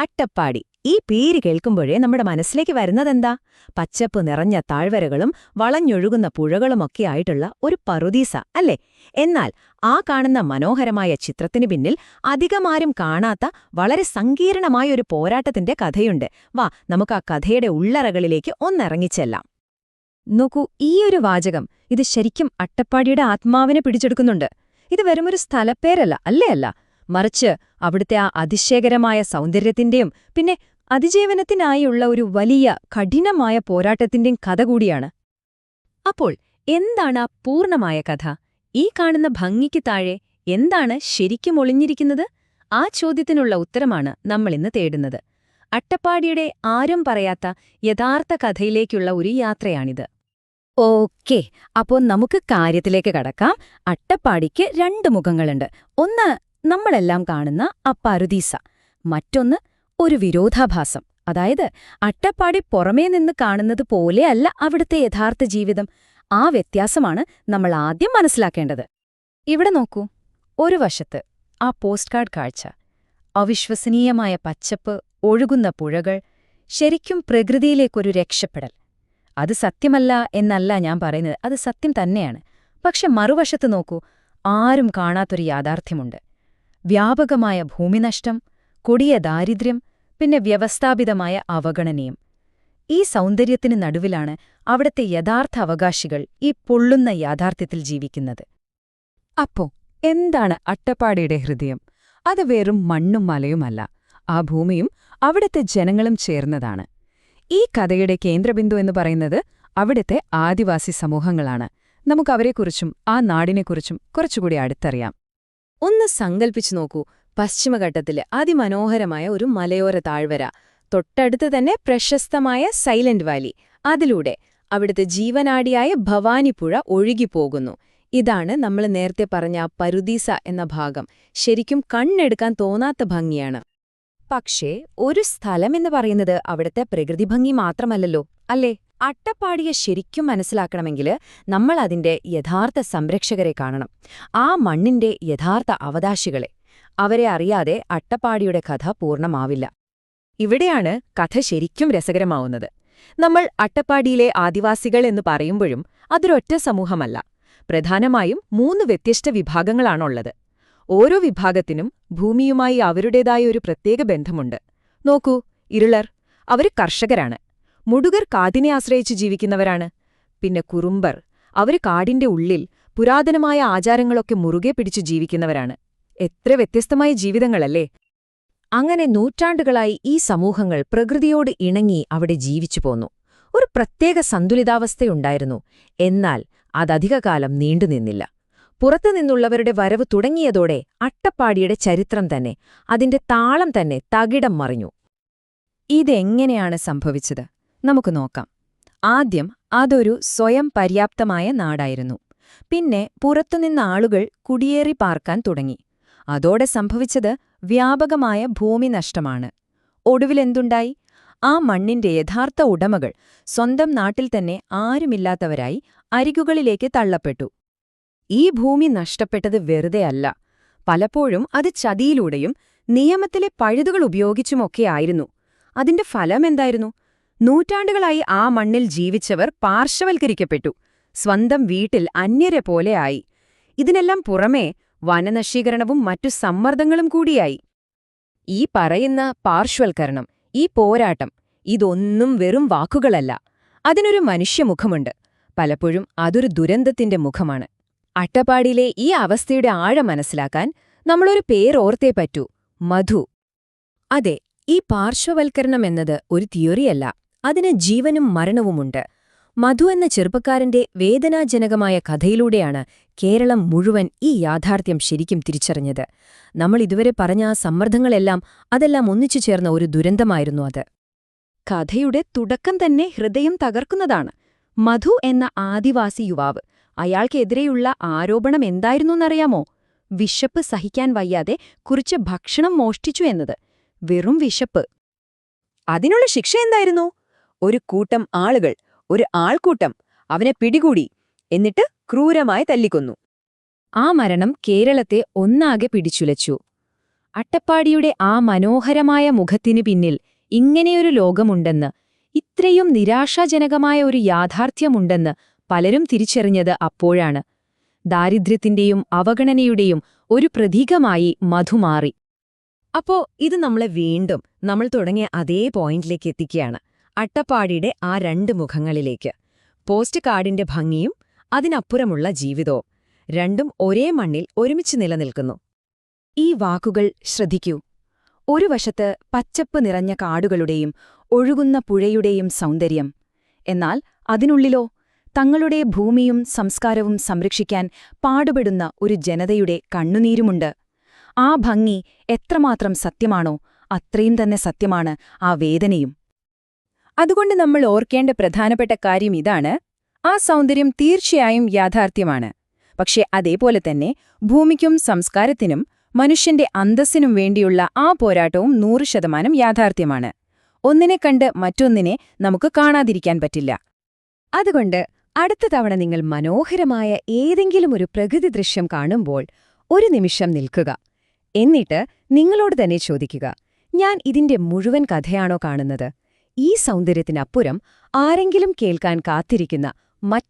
അട്ടപ്പാടി ഈ പേര് കേൾക്കുമ്പോഴേ നമ്മുടെ മനസ്സിലേക്ക് വരുന്നതെന്താ? പച്ചപ്പ് നിറഞ്ഞ താഴ്വരകളും വളഞ്ഞൊഴുകുന്ന പുഴകളുമൊക്കെ ആയിട്ടുള്ള ഒരു പറുദീസ അല്ലേ? എന്നാൽ ആ കാണുന്ന മനോഹരമായ ചിത്രത്തിനു പിന്നിൽ അധികമാരും കാണാത്ത വളരെ സങ്കീർണമായ ഒരു പോരാട്ടത്തിന്റെ കഥയുണ്ട്. വാ, നമുക്ക് ആ കഥയുടെ ഉള്ളറകളിലേക്ക് ഒന്നിറങ്ങിച്ചെല്ലാം. നോക്കൂ, ഈയൊരു വാചകം ഇത് ശരിക്കും അട്ടപ്പാടിയുടെ ആത്മാവിനെ പിടിച്ചെടുക്കുന്നുണ്ട്. ഇത് വെറുമൊരു സ്ഥലപ്പേരല്ല, അല്ല, മറിച്ച് അവിടുത്തെ ആ അതിശയകരമായ സൗന്ദര്യത്തിന്റെയും പിന്നെ അതിജീവനത്തിനായുള്ള ഒരു വലിയ കഠിനമായ പോരാട്ടത്തിന്റെയും കഥ കൂടിയാണ്. അപ്പോൾ എന്താണ് ആ പൂർണ്ണമായ കഥ? ഈ കാണുന്ന ഭംഗിക്ക് താഴെ എന്താണ് ശരിക്കും ഒളിഞ്ഞിരിക്കുന്നത്? ആ ചോദ്യത്തിനുള്ള ഉത്തരമാണ് നമ്മളിന്ന് തേടുന്നത്. അട്ടപ്പാടിയുടെ ആരും പറയാത്ത യഥാർത്ഥ കഥയിലേക്കുള്ള ഒരു യാത്രയാണിത്. ഓക്കേ, അപ്പോൾ നമുക്ക് കാര്യത്തിലേക്ക് കടക്കാം. അട്ടപ്പാടിക്ക് രണ്ട് മുഖങ്ങളുണ്ട്. ഒന്ന് നമ്മളെല്ലാം കാണുന്ന ആ പറുദീസ, മറ്റൊന്ന് ഒരു വിരോധാഭാസം. അതായത് അട്ടപ്പാടി പുറമേ നിന്ന് കാണുന്നത് പോലെയല്ല അവിടുത്തെ യഥാർത്ഥ ജീവിതം. ആ വ്യത്യാസമാണ് നമ്മൾ ആദ്യം മനസ്സിലാക്കേണ്ടത്. ഇവിടെ നോക്കൂ, ഒരു വശത്ത് ആ പോസ്റ്റ് കാർഡ് കാഴ്ച, അവിശ്വസനീയമായ പച്ചപ്പ്, ഒഴുകുന്ന പുഴകൾ, ശരിക്കും പ്രകൃതിയിലേക്കൊരു രക്ഷപ്പെടൽ. അത് സത്യമല്ല എന്നല്ല ഞാൻ പറയുന്നത്, അത് സത്യം തന്നെയാണ്. പക്ഷെ മറുവശത്ത് നോക്കൂ, ആരും കാണാത്തൊരു യാഥാർത്ഥ്യമുണ്ട്. വ്യാപകമായ ഭൂമിനഷ്ടം, കൊടിയ ദാരിദ്ര്യം, പിന്നെ വ്യവസ്ഥാപിതമായ അവഗണനയും. ഈ സൗന്ദര്യത്തിന് നടുവിലാണ് അവിടുത്തെ യഥാർത്ഥ അവകാശികൾ ഈ പൊള്ളുന്ന യാഥാർത്ഥ്യത്തിൽ ജീവിക്കുന്നത്. അപ്പോ എന്താണ് അട്ടപ്പാടിയുടെ ഹൃദയം? അത് വെറും മണ്ണും മലയുമല്ല, ആ ഭൂമിയും അവിടുത്തെ ജനങ്ങളും ചേർന്നതാണ്. ഈ കഥയുടെ കേന്ദ്രബിന്ദു എന്ന് പറയുന്നത് അവിടുത്തെ ആദിവാസി സമൂഹങ്ങളാണ്. നമുക്കവരെക്കുറിച്ചും ആ നാടിനെക്കുറിച്ചും കുറച്ചുകൂടി അടുത്തറിയാം. ഒന്ന് സങ്കൽപ്പിച്ചു നോക്കൂ, പശ്ചിമഘട്ടത്തിലെ അതിമനോഹരമായ ഒരു മലയോര താഴ്വര, തൊട്ടടുത്ത് തന്നെ പ്രശസ്തമായ സൈലന്റ് വാലി, അതിലൂടെ അവിടുത്തെ ജീവനാഡിയായ ഭവാനിപ്പുഴ ഒഴുകിപ്പോകുന്നു. ഇതാണ് നമ്മൾ നേരത്തെ പറഞ്ഞ ആ പറുദീസ എന്ന ഭാഗം. ശരിക്കും കണ്ണെടുക്കാൻ തോന്നാത്ത ഭംഗിയാണ്. പക്ഷേ ഒരു സ്ഥലമെന്ന് പറയുന്നത് അവിടുത്തെ പ്രകൃതി ഭംഗി മാത്രമല്ലല്ലോ, അല്ലേ? അട്ടപ്പാടിയെ ശരിക്കും മനസ്സിലാക്കണമെങ്കിൽ നമ്മൾ അതിന്റെ യഥാർത്ഥ സംരക്ഷകരെ കാണണം, ആ മണ്ണിന്റെ യഥാർത്ഥ അവകാശികളെ. അവരെ അറിയാതെ അട്ടപ്പാടിയുടെ കഥ പൂർണ്ണമാവില്ല. ഇവിടെയാണ് കഥ ശരിക്കും രസകരമാവുന്നത്. നമ്മൾ അട്ടപ്പാടിയിലെ ആദിവാസികൾ എന്ന് പറയുമ്പോഴും അതൊരൊറ്റ സമൂഹമല്ല. പ്രധാനമായും 3 വ്യത്യസ്ത വിഭാഗങ്ങളാണുള്ളത്. ഓരോ വിഭാഗത്തിനും ഭൂമിയുമായി അവരുടേതായ ഒരു പ്രത്യേക ബന്ധമുണ്ട്. നോക്കൂ, ഇരുളർ, അവർ കർഷകരാണ്. മുടുകർ കാടിനെ ആശ്രയിച്ച് ജീവിക്കുന്നവരാണ്. പിന്നെ കുറുമ്പർ, അവർ കാടിന്റെ ഉള്ളിൽ പുരാതനമായ ആചാരങ്ങളൊക്കെ മുറുകെ പിടിച്ചു ജീവിക്കുന്നവരാണ്. എത്ര വ്യത്യസ്തമായ ജീവിതങ്ങളല്ലേ! അങ്ങനെ നൂറ്റാണ്ടുകളായി ഈ സമൂഹങ്ങൾ പ്രകൃതിയോട് ഇണങ്ങി അവിടെ ജീവിച്ചു പോന്നു. ഒരു പ്രത്യേക സന്തുലിതാവസ്ഥയുണ്ടായിരുന്നു. എന്നാൽ അതധികകാലം നീണ്ടുനിന്നില്ല. പുറത്തുനിന്നുള്ളവരുടെ വരവ് തുടങ്ങിയതോടെ അട്ടപ്പാടിയുടെ ചരിത്രം തന്നെ, അതിന്റെ താളം തന്നെ തകിടം മറിഞ്ഞു. ഇതെങ്ങനെയാണ് സംഭവിച്ചത്? നമുക്ക് നോക്കാം. ആദ്യം അതൊരു സ്വയം പര്യാപ്തമായ നാടായിരുന്നു. പിന്നെ പുറത്തുനിന്ന് ആളുകൾ കുടിയേറി പാർക്കാൻ തുടങ്ങി. അതോടെ സംഭവിച്ചത് വ്യാപകമായ ഭൂമിനഷ്ടമാണ്. ഒടുവിലെന്തുണ്ടായി? ആ മണ്ണിന്റെ യഥാർത്ഥ ഉടമകൾ സ്വന്തം നാട്ടിൽ തന്നെ ആരുമില്ലാത്തവരായി അരികുകളിലേക്ക് തള്ളപ്പെട്ടു. ഈ ഭൂമി നഷ്ടപ്പെട്ടത് വെറുതെയല്ല. പലപ്പോഴും അത് ചതിയിലൂടെയും നിയമത്തിലെ പഴുതുകൾ ഉപയോഗിച്ചുമൊക്കെയായിരുന്നു. അതിന്റെ ഫലമെന്തായിരുന്നു? നൂറ്റാണ്ടുകളായി ആ മണ്ണിൽ ജീവിച്ചവർ പാർശ്വവൽക്കരിക്കപ്പെട്ടു, സ്വന്തം വീട്ടിൽ അന്യരെ പോലെയായി. ഇതിനെല്ലാം പുറമേ വനനശീകരണവും മറ്റു സമ്മർദ്ദങ്ങളും കൂടിയായി. ഈ പറയുന്ന പാർശ്വവൽക്കരണം, ഈ പോരാട്ടം, ഇതൊന്നും വെറും വാക്കുകളല്ല. അതിനൊരു മനുഷ്യമുഖമുണ്ട്. പലപ്പോഴും അതൊരു ദുരന്തത്തിന്റെ മുഖമാണ്. അട്ടപ്പാടിയിലെ ഈ അവസ്ഥയുടെ ആഴം മനസ്സിലാക്കാൻ നമ്മളൊരു പേരോർത്തേ പറ്റൂ: മധു. അതെ, ഈ പാർശ്വവൽക്കരണം എന്നത് ഒരു തിയറിയല്ല, അതിന് ജീവനും മരണവുമുണ്ട്. മധു എന്ന ചെറുപ്പക്കാരന്റെ വേദനാജനകമായ കഥയിലൂടെയാണ് കേരളം മുഴുവൻ ഈ യാഥാർത്ഥ്യം ശരിക്കും തിരിച്ചറിഞ്ഞത്. നമ്മൾ ഇതുവരെ പറഞ്ഞ ആ സമ്മർദ്ദങ്ങളെല്ലാം, അതെല്ലാം ഒന്നിച്ചു ചേർന്ന ഒരു ദുരന്തമായിരുന്നു അത്. കഥയുടെ തുടക്കം തന്നെ ഹൃദയം തകർക്കുന്നതാണ്. മധു എന്ന ആദിവാസി യുവാവ്, അയാൾക്കെതിരെയുള്ള ആരോപണം എന്തായിരുന്നറിയാമോ? വിശപ്പ് സഹിക്കാൻ വയ്യാതെ കുറച്ച് ഭക്ഷണം മോഷ്ടിച്ചു എന്നത്. വെറും വിശപ്പ്. അതിനുള്ള ശിക്ഷ എന്തായിരുന്നു? ഒരു കൂട്ടം ആളുകൾ, ഒരു ആൾക്കൂട്ടം അവനെ പിടികൂടി, എന്നിട്ട് ക്രൂരമായി തല്ലിക്കൊന്നു. ആ മരണം കേരളത്തെ ഒന്നാകെ പിടിച്ചുലച്ചു. അട്ടപ്പാടിയുടെ ആ മനോഹരമായ മുഖത്തിനു പിന്നിൽ ഇങ്ങനെയൊരു ലോകമുണ്ടെന്ന്, ഇത്രയും നിരാശാജനകമായ ഒരു യാഥാർത്ഥ്യമുണ്ടെന്ന് പലരും തിരിച്ചറിഞ്ഞത് അപ്പോഴാണ്. ദാരിദ്ര്യത്തിന്റെയും അവഗണനയുടെയും ഒരു പ്രതീകമായി മധു മാറി. അപ്പോ ഇത് നമ്മളെ വീണ്ടും നമ്മൾ തുടങ്ങിയ അതേ പോയിന്റിലേക്ക് എത്തിക്കുകയാണ്, അട്ടപ്പാടിയുടെ ആ രണ്ട് മുഖങ്ങളിലേക്ക്. പോസ്റ്റ് കാർഡിന്റെ ഭംഗിയും അതിനപ്പുറമുള്ള ജീവിതവും രണ്ടും ഒരേ മണ്ണിൽ ഒരുമിച്ച് നിലനിൽക്കുന്നു. ഈ വാക്കുകൾ ശ്രദ്ധിക്കൂ. ഒരു വശത്ത് പച്ചപ്പ് നിറഞ്ഞ കാടുകളുടെയും ഒഴുകുന്ന പുഴയുടെയും സൗന്ദര്യം, എന്നാൽ അതിനുള്ളിലോ തങ്ങളുടെ ഭൂമിയും സംസ്കാരവും സംരക്ഷിക്കാൻ പാടുപെടുന്ന ഒരു ജനതയുടെ കണ്ണുനീരുമുണ്ട്. ആ ഭംഗി എത്രമാത്രം സത്യമാണോ അത്രയും തന്നെ സത്യമാണ് ആ വേദനയും. അതുകൊണ്ട് നമ്മൾ ഓർക്കേണ്ട പ്രധാനപ്പെട്ട കാര്യം ഇതാണ്: ആ സൗന്ദര്യം തീർച്ചയായും യാഥാർത്ഥ്യമാണ്. പക്ഷെ അതേപോലെ തന്നെ ഭൂമിക്കും സംസ്കാരത്തിനും മനുഷ്യന്റെ അന്തസ്സിനും വേണ്ടിയുള്ള ആ പോരാട്ടവും 100% യാഥാർത്ഥ്യമാണ്. ഒന്നിനെ കണ്ട് മറ്റൊന്നിനെ നമുക്ക് കാണാതിരിക്കാൻ പറ്റില്ല. അതുകൊണ്ട് അടുത്ത തവണ നിങ്ങൾ മനോഹരമായ ഏതെങ്കിലും ഒരു പ്രകൃതി ദൃശ്യം കാണുമ്പോൾ ഒരു നിമിഷം നിൽക്കുക. എന്നിട്ട് നിങ്ങളോട് തന്നെ ചോദിക്കുക, ഞാൻ ഇതിന്റെ മുഴുവൻ കഥയാണോ കാണുന്നത്? ഈ സൗന്ദര്യത്തിനപ്പുറം ആരെങ്കിലും കേൾക്കാൻ കാത്തിരിക്കുന്ന മറ്റ്